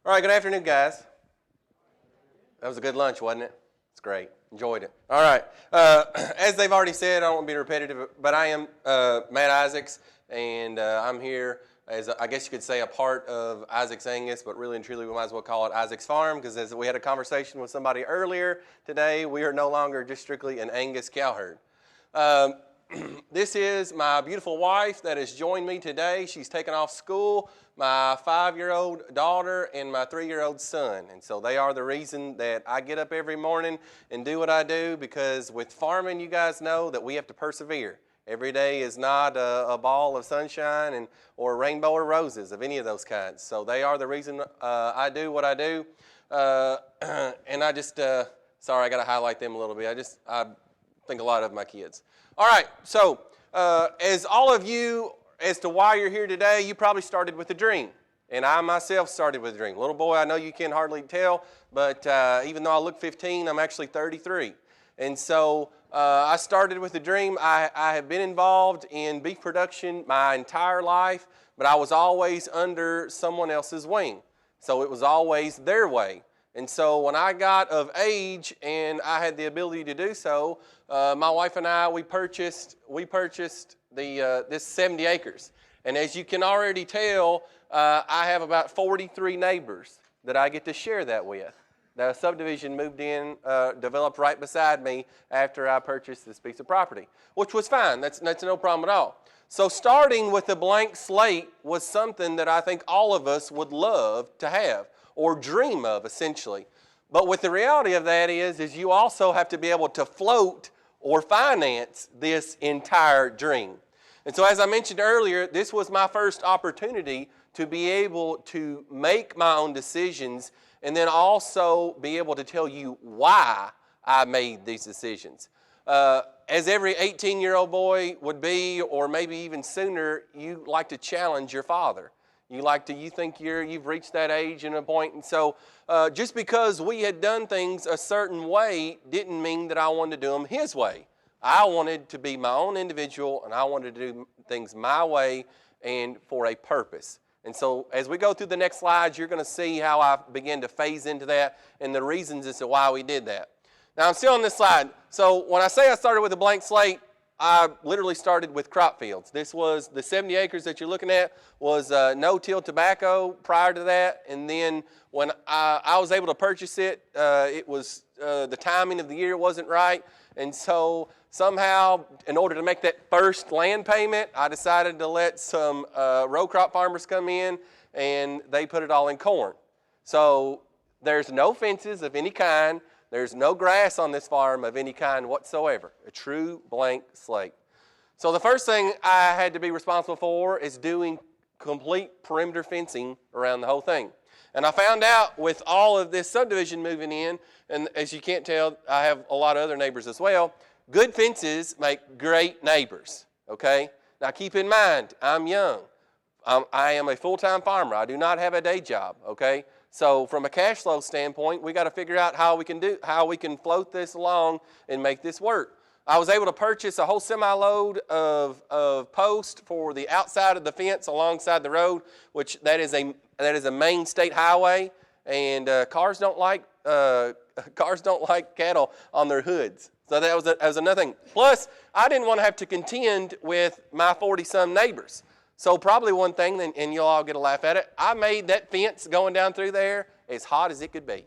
All right, good afternoon, guys. That was a good lunch, wasn't it? It's great. Enjoyed it. All right. As they've already said, I don't want to be repetitive, but I am Matt Isaacs, and I'm here as, I guess you could say, a part of Isaacs Angus, but really and truly we might as well call it Isaacs Farm, because as we had a conversation with somebody earlier today, we are no longer just strictly an Angus cow herd. This is my beautiful wife that has joined me today. She's taken off school, my 5-year-old daughter and my 3-year-old son. And so they are the reason that I get up every morning and do what I do, because with farming, you guys know that we have to persevere. Every day is not a ball of sunshine or a rainbow or roses of any of those kinds. So they are the reason I do what I do. And I just, sorry, I got to highlight them a little bit. I think a lot of my kids. All right, so as all of you, as to why you're here today, you probably started with a dream. And I myself started with a dream. Little boy, I know you can hardly tell, but even though I look 15, I'm actually 33. And so I started with a dream. I have been involved in beef production my entire life, but I was always under someone else's wing. So it was always their way. And so when I got of age and I had the ability to do so, my wife and I, we purchased this 70 acres. And as you can already tell, I have about 43 neighbors that I get to share that with. The subdivision moved in, developed right beside me after I purchased this piece of property, which was fine. That's no problem at all. So starting with a blank slate was something that I think all of us would love to have, or dream of, essentially. But what the reality of that is you also have to be able to float or finance this entire dream. And so as I mentioned earlier, this was my first opportunity to be able to make my own decisions and then also be able to tell you why I made these decisions. As every 18-year-old boy would be, or maybe even sooner, you like to challenge your father. You think you've reached that age and a point, and so just because we had done things a certain way didn't mean that I wanted to do them his way. I wanted to be my own individual, and I wanted to do things my way and for a purpose. And so as we go through the next slides, you're going to see how I begin to phase into that and the reasons as to why we did that. Now I'm still on this slide. So when I say I started with a blank slate, I literally started with crop fields. This was the 70 acres that you're looking at was no-till tobacco prior to that. And then when I was able to purchase it, it was the timing of the year wasn't right. And so somehow, in order to make that first land payment, I decided to let some row crop farmers come in, and they put it all in corn. So there's no fences of any kind. There's no grass on this farm of any kind whatsoever, a true blank slate. So the first thing I had to be responsible for is doing complete perimeter fencing around the whole thing. And I found out with all of this subdivision moving in, and as you can't tell, I have a lot of other neighbors as well, good fences make great neighbors, okay? Now keep in mind, I'm young. I am a full-time farmer. I do not have a day job, okay? So from a cash flow standpoint, we got to figure out how we can float this along and make this work. I was able to purchase a whole semi-load of posts for the outside of the fence alongside the road, which that is a main state highway, and cars don't like cattle on their hoods. So that was another thing. Plus, I didn't want to have to contend with my 40-some neighbors. So probably one thing, and you'll all get a laugh at it, I made that fence going down through there as hot as it could be.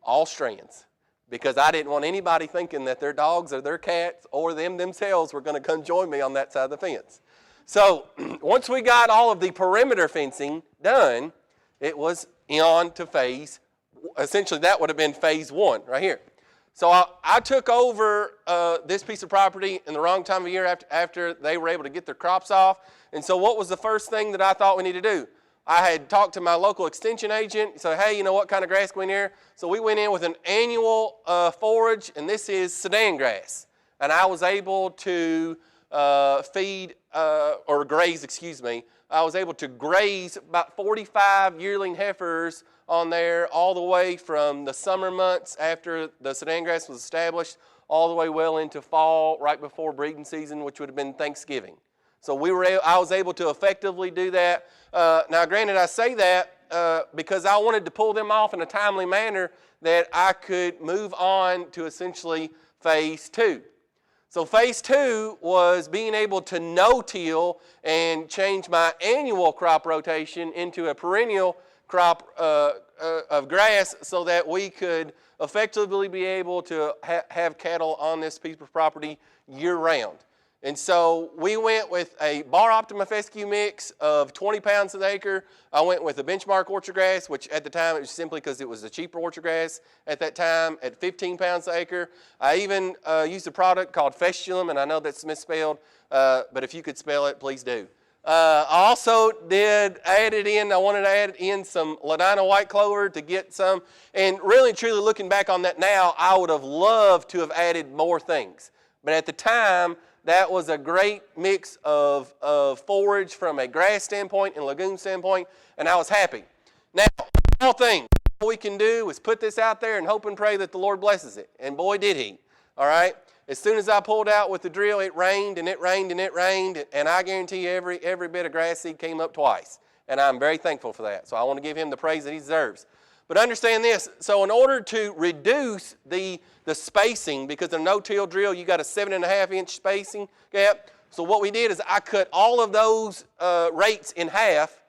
All strands. Because I didn't want anybody thinking that their dogs or their cats or themselves were going to come join me on that side of the fence. So once we got all of the perimeter fencing done, it was on to phase, essentially that would have been phase 1 right here. So I took over this piece of property in the wrong time of year after they were able to get their crops off. And so what was the first thing that I thought we needed to do? I had talked to my local extension agent, so hey, you know what kind of grass go in here? So we went in with an annual forage, and this is Sudan grass. And I was able to graze, I was able to graze about 45 yearling heifers on there all the way from the summer months after the Sudan grass was established all the way well into fall, right before breeding season, which would have been Thanksgiving. So I was able to effectively do that. Now, granted, I say that because I wanted to pull them off in a timely manner, that I could move on to essentially phase 2. So phase 2 was being able to no-till and change my annual crop rotation into a perennial crop of grass, so that we could effectively be able to have cattle on this piece of property year-round. And so we went with a Bar Optima fescue mix of 20 pounds an acre. I went with a benchmark orchard grass, which at the time it was simply because it was a cheaper orchard grass at that time, at 15 pounds an acre. I even used a product called Festulum, and I know that's misspelled, but if you could spell it, please do. I also I wanted to add in some Ladina white clover to get some, and really truly looking back on that now, I would have loved to have added more things. But at the time, that was a great mix of forage from a grass standpoint and legume standpoint, and I was happy. Now, all things we can do is put this out there and hope and pray that the Lord blesses it. And boy, did He. All right? As soon as I pulled out with the drill, it rained and it rained and it rained, and I guarantee you every bit of grass seed came up twice. And I'm very thankful for that. So I want to give Him the praise that He deserves. But understand this, so in order to reduce the spacing, because in a no-till drill you got a 7.5-inch spacing gap, so what we did is I cut all of those rates in half,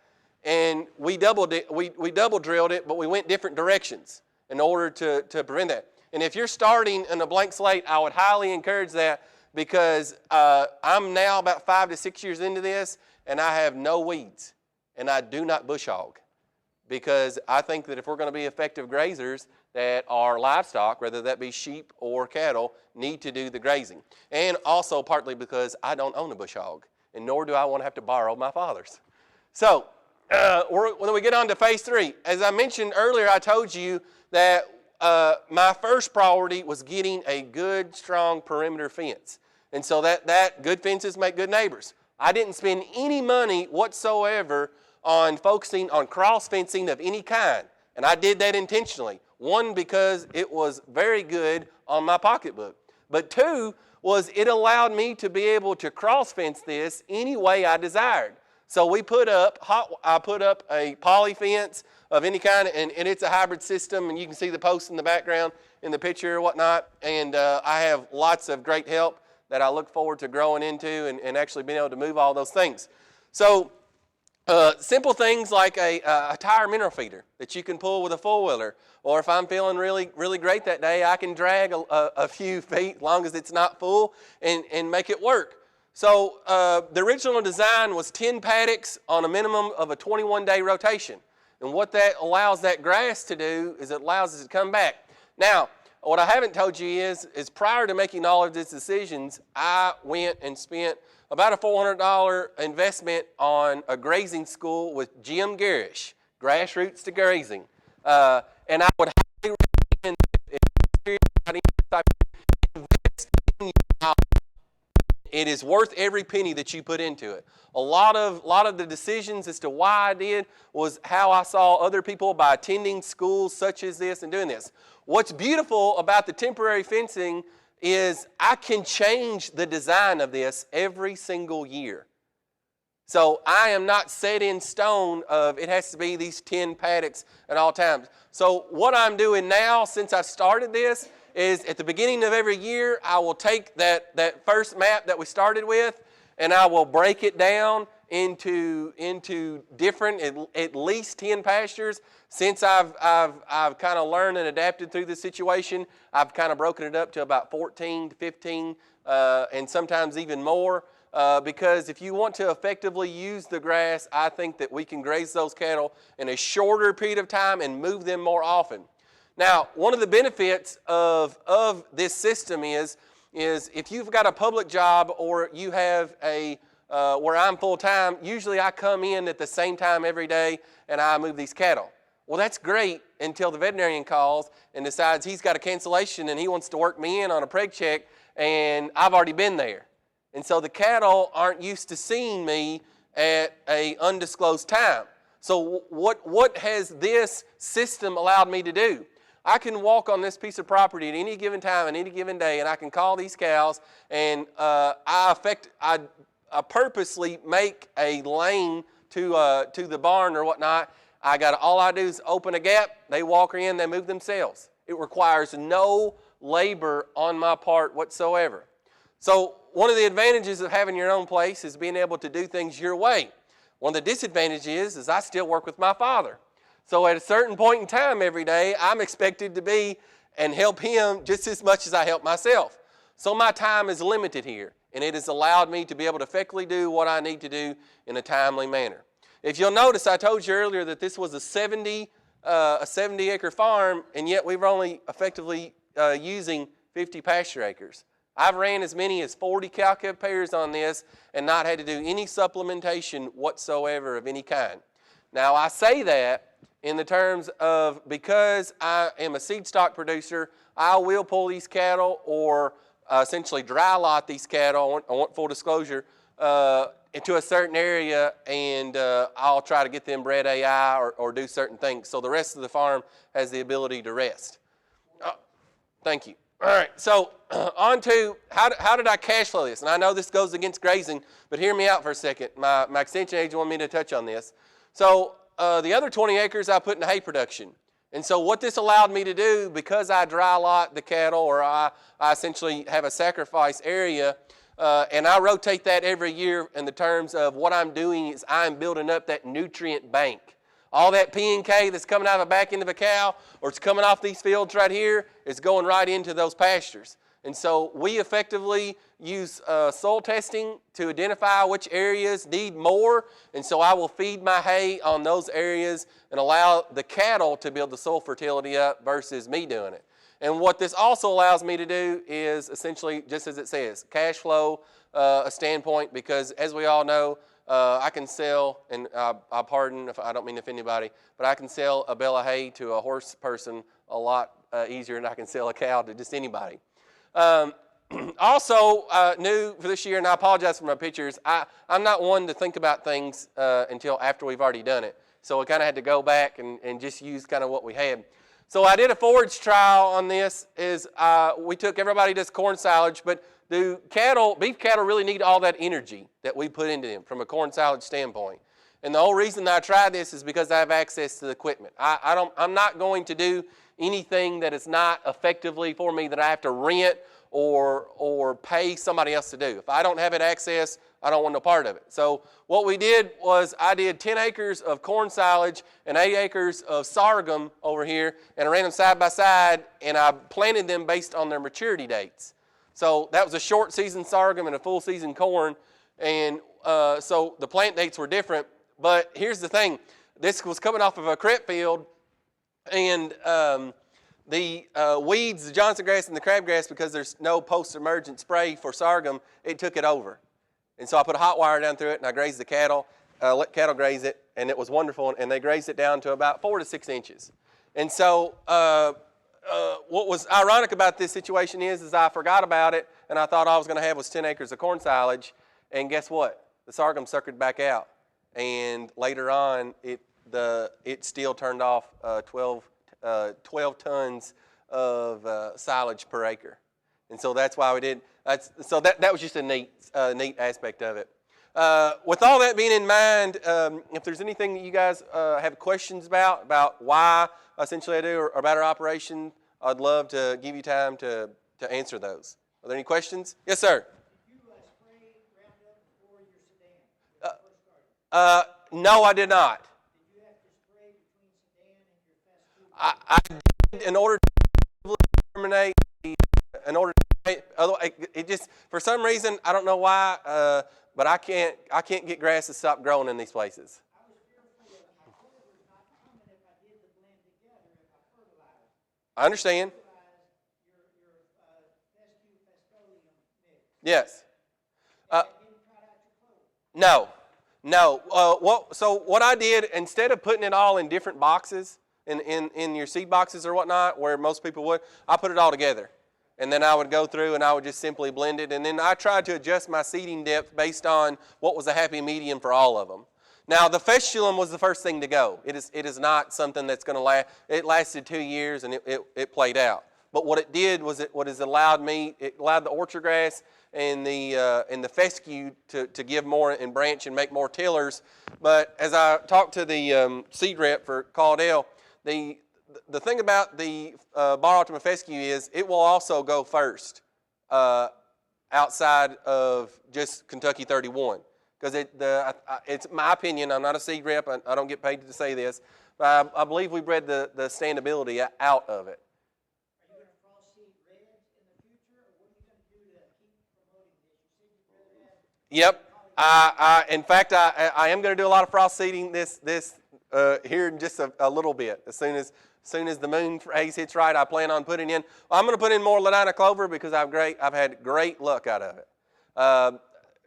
and we double drilled it, but we went different directions in order to prevent that. And if you're starting in a blank slate, I would highly encourage that, because I'm now about 5 to 6 years into this, and I have no weeds, and I do not bush hog. Because I think that if we're going to be effective grazers, that our livestock, whether that be sheep or cattle, need to do the grazing. And also partly because I don't own a bush hog, and nor do I want to have to borrow my father's. So when we get on to phase 3, as I mentioned earlier, I told you that my first priority was getting a good, strong perimeter fence. And so that good fences make good neighbors. I didn't spend any money whatsoever on focusing on cross fencing of any kind. And I did that intentionally. One, because it was very good on my pocketbook. But two, was it allowed me to be able to cross fence this any way I desired. So I put up a poly fence of any kind, and it's a hybrid system, and you can see the posts in the background in the picture or whatnot. And I have lots of great help that I look forward to growing into and actually being able to move all those things. So simple things like a tire mineral feeder that you can pull with a four-wheeler, or if I'm feeling really, really great that day, I can drag a few feet, as long as it's not full, and make it work. So the original design was 10 paddocks on a minimum of a 21-day rotation. And what that allows that grass to do is it allows it to come back. Now, what I haven't told you is prior to making all of these decisions, I went and spent about a $400 investment on a grazing school with Jim Garish, Grassroots to Grazing. And I would highly recommend if you're any type of invest in your. It is worth every penny that you put into it. A lot of the decisions as to why I did was how I saw other people by attending schools such as this and doing this. What's beautiful about the temporary fencing is I can change the design of this every single year. So I am not set in stone of it has to be these 10 paddocks at all times. So what I'm doing now since I started this is at the beginning of every year, I will take that first map that we started with, and I will break it down into different, at least 10 pastures. Since I've kind of learned and adapted through this situation, I've kind of broken it up to about 14 to 15, and sometimes even more. Because if you want to effectively use the grass, I think that we can graze those cattle in a shorter period of time and move them more often. Now, one of the benefits of this system is if you've got a public job or you have where I'm full-time, usually I come in at the same time every day and I move these cattle. Well, that's great until the veterinarian calls and decides he's got a cancellation and he wants to work me in on a preg check, and I've already been there. And so the cattle aren't used to seeing me at an undisclosed time. So what has this system allowed me to do? I can walk on this piece of property at any given time, on any given day, and I can call these cows, and I purposely make a lane to the barn or whatnot. All I do is open a gap, they walk in, they move themselves. It requires no labor on my part whatsoever. So one of the advantages of having your own place is being able to do things your way. One of the disadvantages is I still work with my father. So at a certain point in time every day, I'm expected to be and help him just as much as I help myself. So my time is limited here, and it has allowed me to be able to effectively do what I need to do in a timely manner. If you'll notice, I told you earlier that this was a 70-acre farm, and yet we were only effectively using 50 pasture acres. I've ran as many as 40 cow-calf pairs on this and not had to do any supplementation whatsoever of any kind. Now, I say that in the terms of because I am a seed stock producer, I will pull these cattle or essentially dry lot these cattle. I want full disclosure into a certain area, and I'll try to get them bred AI or do certain things. So the rest of the farm has the ability to rest. Thank you. All right, so on to how did I cash flow this? And I know this goes against grazing, but hear me out for a second. My extension agent wanted me to touch on this. So the other 20 acres I put in hay production. And so what this allowed me to do, because I dry lot the cattle, or I essentially have a sacrifice area, and I rotate that every year in the terms of what I'm doing is I'm building up that nutrient bank. All that P and K that's coming out of the back end of a cow, or it's coming off these fields right here, is going right into those pastures. And so we effectively use soil testing to identify which areas need more. And so I will feed my hay on those areas and allow the cattle to build the soil fertility up versus me doing it. And what this also allows me to do is essentially, just as it says, cash flow a standpoint, because as we all know, I can sell, and I pardon if I don't mean to offend anybody, but I can sell a bale of hay to a horse person a lot easier than I can sell a cow to just anybody. Also, new for this year, and I apologize for my pictures, I'm not one to think about things until after we've already done it. So I kind of had to go back and just use kind of what we had. So I did a forage trial on this. We took everybody does corn silage, but beef cattle really need all that energy that we put into them from a corn silage standpoint. And the whole reason that I tried this is because I have access to the equipment. I'm not going to do anything that is not effectively for me that I have to rent or pay somebody else to do. If I don't have it access, I don't want no part of it. So what we did was I did 10 acres of corn silage and 8 acres of sorghum over here, and I ran them side by side, and I planted them based on their maturity dates. So that was a short season sorghum and a full season corn, and so the plant dates were different. But here's the thing. This was coming off of a crepe field, and the weeds, the Johnson grass and the crabgrass, because there's no post-emergent spray for sorghum, it took it over. And so I put a hot wire down through it, and I grazed the cattle, let cattle graze it, and it was wonderful. And they grazed it down to about 4 to 6 inches. And so what was ironic about this situation is I forgot about it, and I thought all I was going to have was 10 acres of corn silage. And guess what? The sorghum suckered back out. And later on, it still turned off 12 tons of silage per acre. And so that's why we did. So that was just a neat aspect of it. With all that being in mind, if there's anything that you guys have questions about why essentially I do or about our operation, I'd love to give you time to answer those. Are there any questions? Yes, sir. Did you spray Roundup before your sedan? No, I did not. Did you have to spray between sedan and your fescue? I did in order to terminate it just for some reason I don't know why, but I can't get grass to stop growing in these places. I was fearful that my soil was not common if I did the blend together if I fertilized. I understand. Your fescue-fescolium mix. Yes. And that didn't trot out your clover. No. So what I did, instead of putting it all in different boxes, in your seed boxes or whatnot, where most people would, I put it all together. And then I would go through and I would just simply blend it. And then I tried to adjust my seeding depth based on what was a happy medium for all of them. Now, the fesculum was the first thing to go. It is not something that's going to last. It lasted 2 years and it played out. But what it did was it allowed the orchard grass and the fescue to give more and branch and make more tillers. But as I talked to the seed rep for Caldell, the thing about the Bar Optima fescue is it will also go first outside of just Kentucky 31. Because it's my opinion, I'm not a seed rep, I don't get paid to say this, but I believe we bred the standability out of it. Are you going to cross seed reds in the future, or what are you going to do to keep promoting this? You said you'd rather have. Yep. In fact, I am going to do a lot of frost seeding this here in just a little bit. As soon as the moon phase hits right, I plan on putting in. I'm going to put in more Ladina clover because I've had great luck out of it.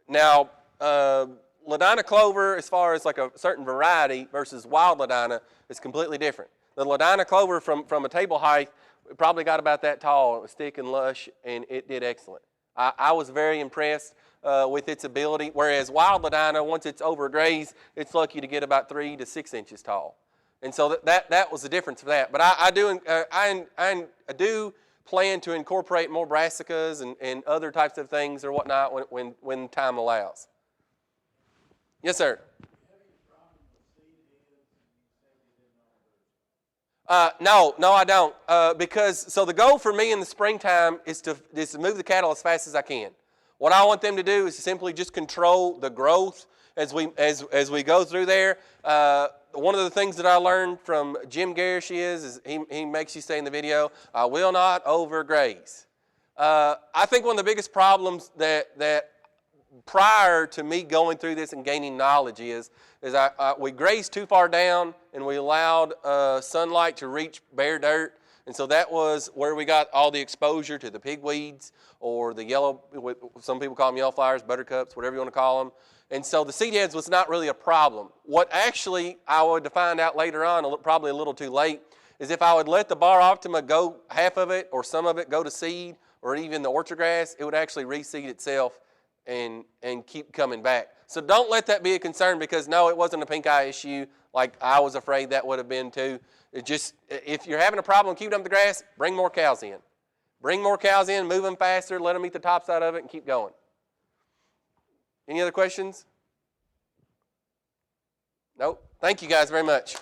Now, Ladina clover, as far as like a certain variety versus wild Ladina, is completely different. The Ladina clover from a table height probably got about that tall. It was thick and lush, and it did excellent. I was very impressed with its ability. Whereas wild Ladina, once it's overgrazed, it's lucky to get about 3 to 6 inches tall. And so that was the difference for that. But I do plan to incorporate more brassicas and other types of things or whatnot when time allows. Yes, sir. No, I don't. Because the goal for me in the springtime is to move the cattle as fast as I can. What I want them to do is to simply just control the growth as we go through there. One of the things that I learned from Jim Garish is he makes you say in the video, I will not overgraze. I think one of the biggest problems that prior to me going through this and gaining knowledge is we grazed too far down and we allowed sunlight to reach bare dirt. And so that was where we got all the exposure to the pigweeds or the yellow, some people call them yellow flowers, buttercups, whatever you want to call them. And so the seed heads was not really a problem. What actually I would find out later on, probably a little too late, is if I would let the Bar Optima go, half of it or some of it go to seed or even the orchard grass, it would actually reseed itself and keep coming back. So don't let that be a concern because, no, it wasn't a pink eye issue like I was afraid that would have been too. It just, if you're having a problem keeping up the grass, bring more cows in. Bring more cows in, move them faster, let them eat the top side of it, and keep going. Any other questions? Nope. Thank you guys very much.